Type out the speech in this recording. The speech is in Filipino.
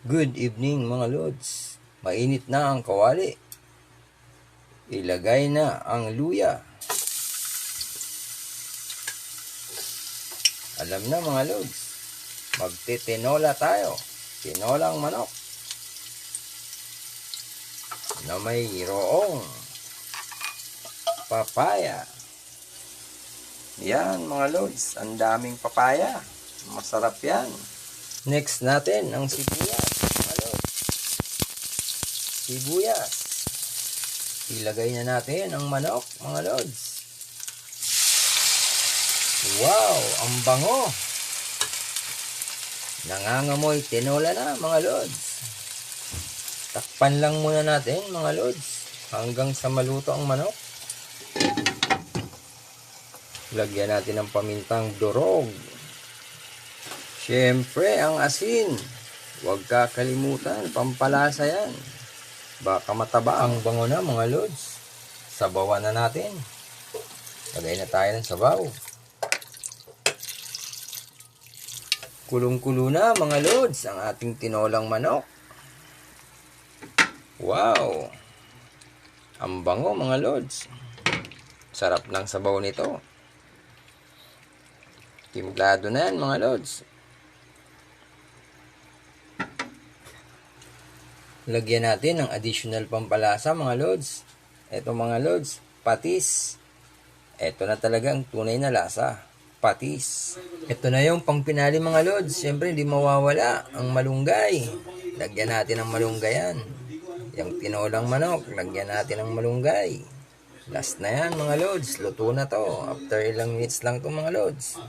Good evening mga lods. Mainit na ang kawali. Ilagay na ang luya. Alam na mga lods, magtitinola tayo. Tinolang manok na may roong papaya. Yan mga lods, ang daming papaya. Masarap yan. Next natin ang sibuyas. Mga lods, sibuyas. Ilagay na natin ang manok mga lods. Wow, ang bango. Nangangamoy tinola na mga lods. Takpan lang muna natin mga lods hanggang sa maluto ang manok. Lagyan natin ng pamintang durog. Siyempre ang asin. Huwag kakalimutan, pampalasa yan. Baka mataba. Ang bango na mga lods. Sabawan na natin. Lagay na tayo ng sabaw. Kulong-kulo na mga lods ang ating tinolang manok. Wow! Ang bango mga lods. Sarap ng sabaw nito. Timplado na yan mga lods. Lagyan natin ng additional pampalasa mga lods. Ito mga lods, patis. Ito na talaga ang tunay na lasa. Patis. Ito na yung pangpinali mga lods. Siyempre hindi mawawala ang malunggay. Lagyan natin ng malunggayan. Yung tinolang manok, lagyan natin ng malunggay. Last na yan mga lods. Luto na to. After ilang minutes lang to mga lods.